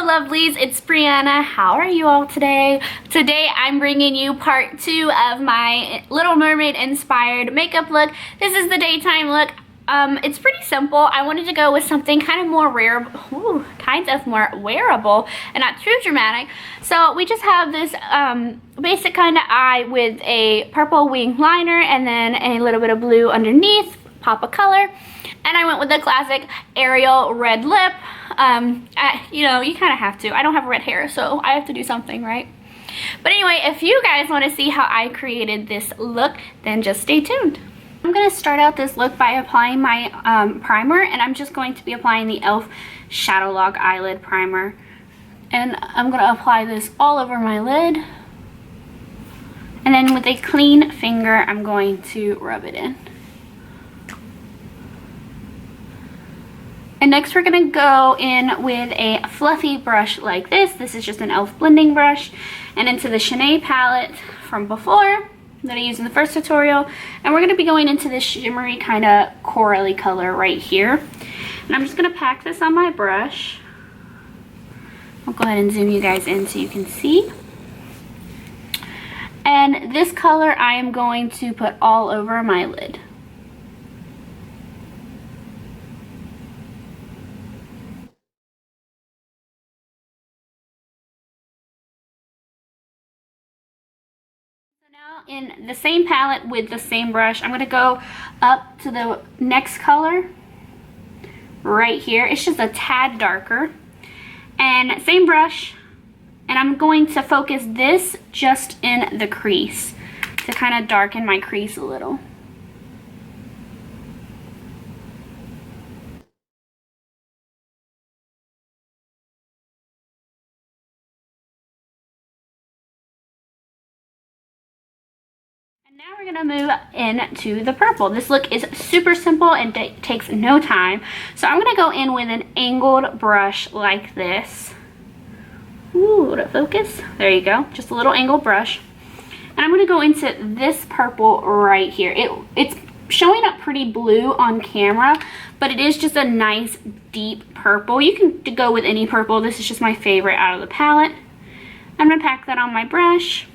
Hello lovelies, it's Brianna. How are you all today? Today I'm bringing you part 2 of my Little Mermaid inspired makeup look. This is the daytime look. It's pretty simple. I wanted to go with something kind of more wearable and not too dramatic. So we just have this basic kind of eye with a purple wing liner and then a little bit of blue underneath, pop of color. And I went with the classic Ariel red lip. You know, you kind of have to. I don't have red hair, so I have to do something, right? But anyway, if you guys want to see how I created this look, then just stay tuned. I'm going to start out this look by applying my primer, and I'm just going to be applying the e.l.f. Shadow Lock Eyelid Primer. And I'm going to apply this all over my lid. And then with a clean finger, I'm going to rub it in. And next we're going to go in with a fluffy brush like this. This is just an e.l.f. blending brush. And into the Shany palette from before that I used in the first tutorial. And we're going to be going into this shimmery kind of corally color right here. And I'm just going to pack this on my brush. I'll go ahead and zoom you guys in so you can see. And this color I am going to put all over my lid. In the same palette with the same brush, I'm going to go up to the next color right here. It's just a tad darker. And same brush, and I'm going to focus this just in the crease to kind of darken my crease a little. Now we're going to move into the purple. This look is super simple and takes no time. So I'm going to go in with an angled brush like this. Ooh, will it focus? There you go. Just a little angled brush. And I'm going to go into this purple right here. It's showing up pretty blue on camera, but it is just a nice deep purple. You can go with any purple. This is just my favorite out of the palette. I'm going to pack that on my brush.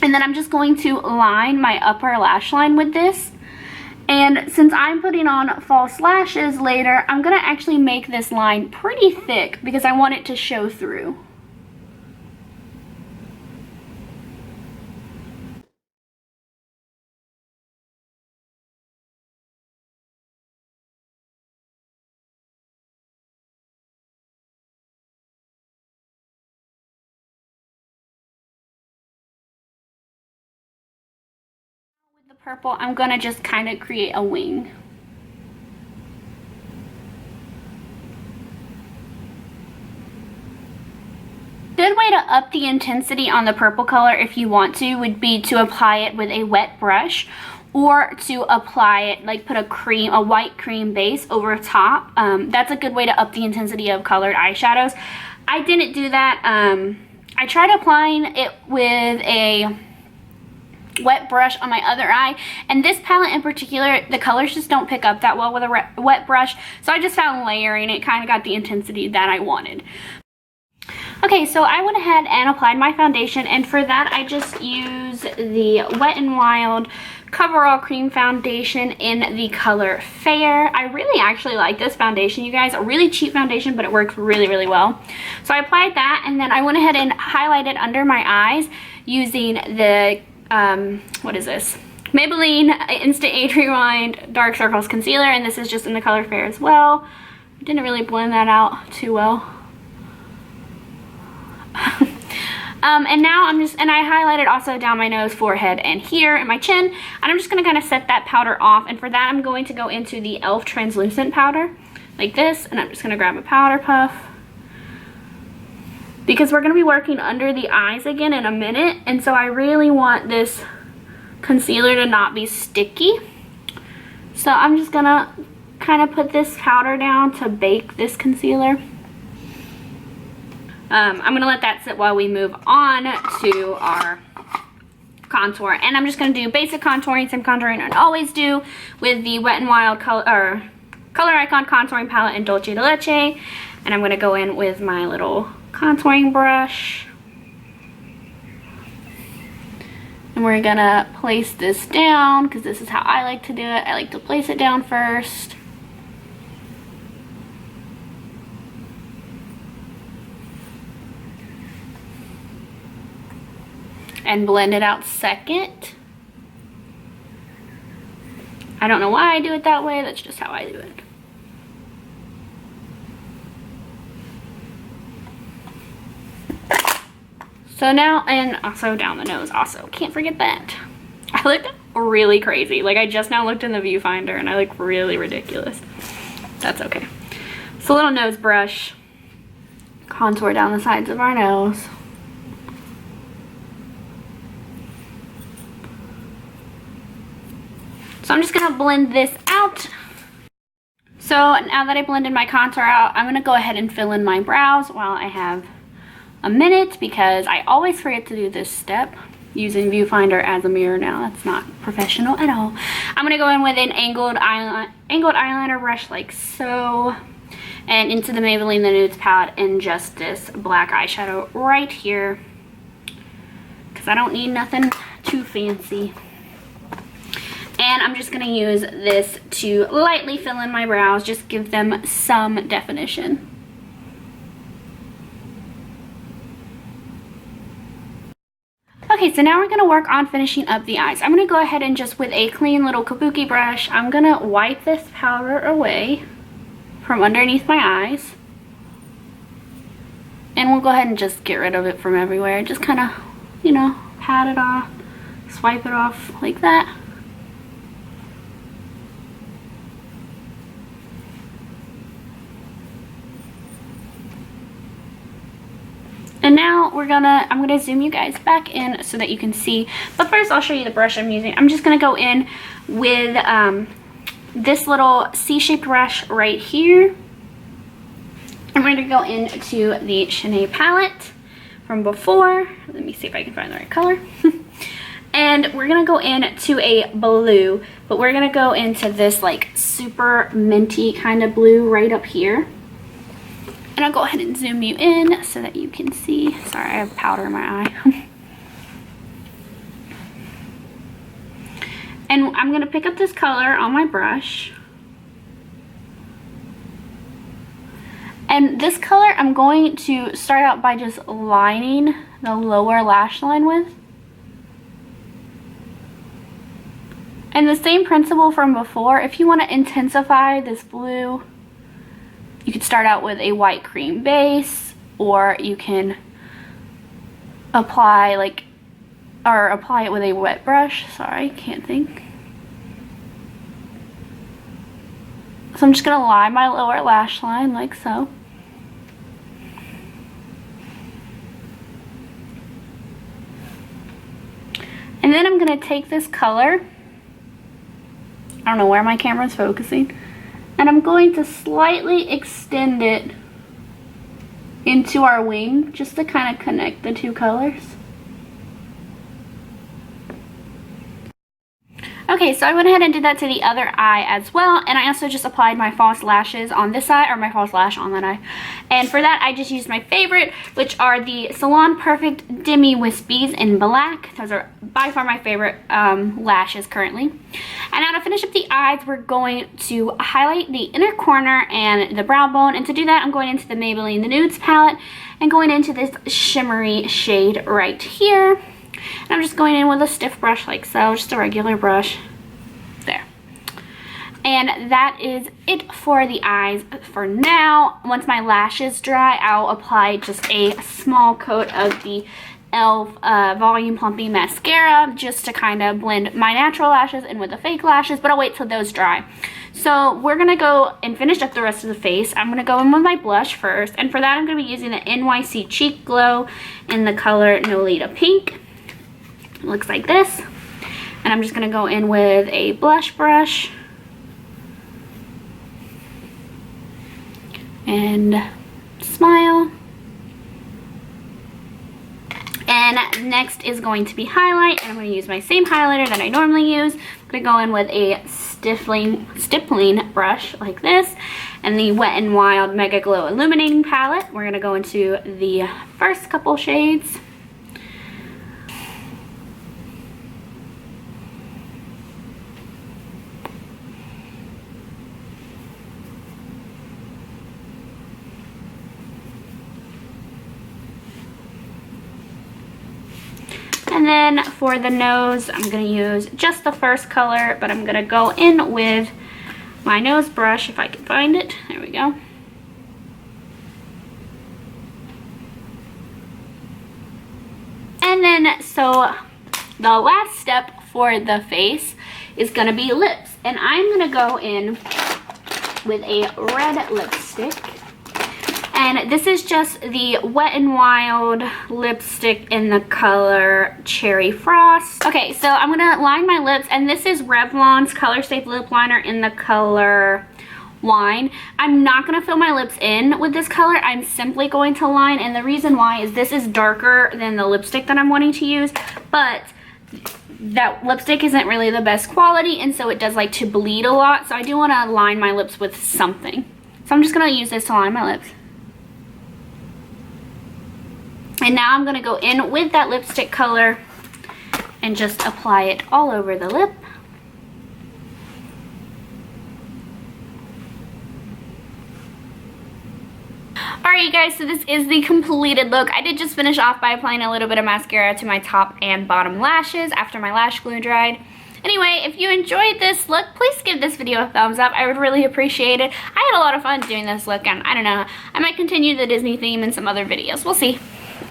And then I'm just going to line my upper lash line with this. And since I'm putting on false lashes later, I'm going to actually make this line pretty thick because I want it to show through. The purple, I'm gonna just kind of create a wing. Good way to up the intensity on the purple color if you want to would be to apply it with a wet brush, or to apply it like put a white cream base over top. That's a good way to up the intensity of colored eyeshadows. I didn't do that. I tried applying it with a wet brush on my other eye, and this palette in particular, the colors just don't pick up that well with a wet brush, so I just found layering it kind of got the intensity that I wanted. Okay, so I went ahead and applied my foundation, and for that I just used the Wet n Wild Coverall Cream Foundation in the color Fair. I really actually like this foundation, you guys. A really cheap foundation, but it works really, really well. So I applied that, and then I went ahead and highlighted under my eyes using the what is this? Maybelline Instant Age Rewind Dark Circles Concealer, and this is just in the color Fair as well. I didn't really blend that out too well. And now I highlighted also down my nose, forehead, and here in my chin, and I'm just going to kind of set that powder off, and for that I'm going to go into the e.l.f. translucent powder like this, and I'm just going to grab a powder puff because we're going to be working under the eyes again in a minute, and so I really want this concealer to not be sticky. So I'm just going to kind of put this powder down to bake this concealer. I'm going to let that sit while we move on to our contour, and I'm just going to do basic contouring, same contouring I always do with the Wet n Wild Coloricon contouring palette in Dulce de Leche. And I'm going to go in with my little contouring brush. And we're gonna place this down because this is how I like to do it. I like to place it down first. And blend it out second. I don't know why I do it that way, that's just how I do it. So now, and also down the nose also, can't forget that. I look really crazy. Like I just now looked in the viewfinder and I look really ridiculous. That's okay. So a little nose brush, contour down the sides of our nose. So I'm just gonna blend this out. So now that I blended my contour out, I'm gonna go ahead and fill in my brows while I have a minute because I always forget to do this step using viewfinder as a mirror now. That's not professional at all. I'm gonna go in with an angled eyeliner brush like so, and into the Maybelline The Nudes palette and just this black eyeshadow right here because I don't need nothing too fancy. And I'm just going to use this to lightly fill in my brows, just give them some definition. Okay, so now we're going to work on finishing up the eyes. I'm going to go ahead and just with a clean little kabuki brush, I'm going to wipe this powder away from underneath my eyes. And we'll go ahead and just get rid of it from everywhere. Just kind of, you know, pat it off, swipe it off like that. And now I'm gonna zoom you guys back in so that you can see. But first I'll show you the brush I'm using. I'm just gonna go in with this little C-shaped brush right here. I'm going to go into the Shany palette from before. Let me see if I can find the right color. And we're gonna go into a blue, but we're gonna go into this like super minty kind of blue right up here. And I'll go ahead and zoom you in so that you can see. Sorry, I have powder in my eye. And I'm gonna pick up this color on my brush. And this color I'm going to start out by just lining the lower lash line with. And the same principle from before, if you want to intensify this blue, you could start out with a white cream base, or you can apply it with a wet brush. Sorry, can't think. So I'm just gonna line my lower lash line like so. And then I'm gonna take this color, I don't know where my camera's focusing, and I'm going to slightly extend it into our wing just to kind of connect the two colors. Okay, so I went ahead and did that to the other eye as well, and I also just applied my false lashes on this eye, or my false lash on that eye. And for that, I just used my favorite, which are the Salon Perfect Demi Wispies in black. Those are by far my favorite lashes currently. And now to finish up the eyes, we're going to highlight the inner corner and the brow bone. And to do that, I'm going into the Maybelline The Nudes palette and going into this shimmery shade right here. And I'm just going in with a stiff brush like so, just a regular brush. There. And that is it for the eyes for now. Once my lashes dry, I'll apply just a small coat of the e.l.f. Volume Plumping Mascara just to kind of blend my natural lashes in with the fake lashes, but I'll wait till those dry. So we're going to go and finish up the rest of the face. I'm going to go in with my blush first, and for that I'm going to be using the NYC Cheek Glow in the color Nolita Pink. It looks like this. And I'm just going to go in with a blush brush and smile. And next is going to be highlight, and I'm going to use my same highlighter that I normally use. I'm going to go in with a stippling brush like this, and the Wet n Wild Mega Glow Illuminating Palette. We're going to go into the first couple shades. And then for the nose, I'm going to use just the first color, but I'm going to go in with my nose brush if I can find it. There we go. And then, so the last step for the face is going to be lips. And I'm going to go in with a red lipstick. And this is just the Wet n Wild lipstick in the color Cherry Frost. Okay, so I'm gonna line my lips, and this is Revlon's Color Safe Lip Liner in the color Wine. I'm not gonna fill my lips in with this color. I'm simply going to line, and the reason why is this is darker than the lipstick that I'm wanting to use, but that lipstick isn't really the best quality, and so it does like to bleed a lot, so I do wanna line my lips with something. So I'm just gonna use this to line my lips. And now I'm going to go in with that lipstick color and just apply it all over the lip. Alright you guys, so this is the completed look. I did just finish off by applying a little bit of mascara to my top and bottom lashes after my lash glue dried. Anyway, if you enjoyed this look, please give this video a thumbs up. I would really appreciate it. I had a lot of fun doing this look, and I don't know, I might continue the Disney theme in some other videos. We'll see.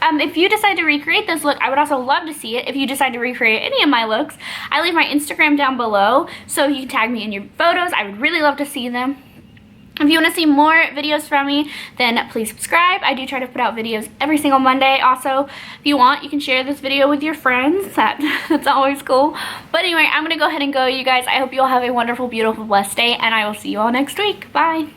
If you decide to recreate this look, I would also love to see it. If you decide to recreate any of my looks, I leave my Instagram down below, so you can tag me in your photos. I would really love to see them. If you want to see more videos from me, then please subscribe. I do try to put out videos every single Monday. Also, if you want, you can share this video with your friends. That's always cool. But anyway, I'm going to go ahead and go, you guys. I hope you all have a wonderful, beautiful, blessed day, and I will see you all next week. Bye.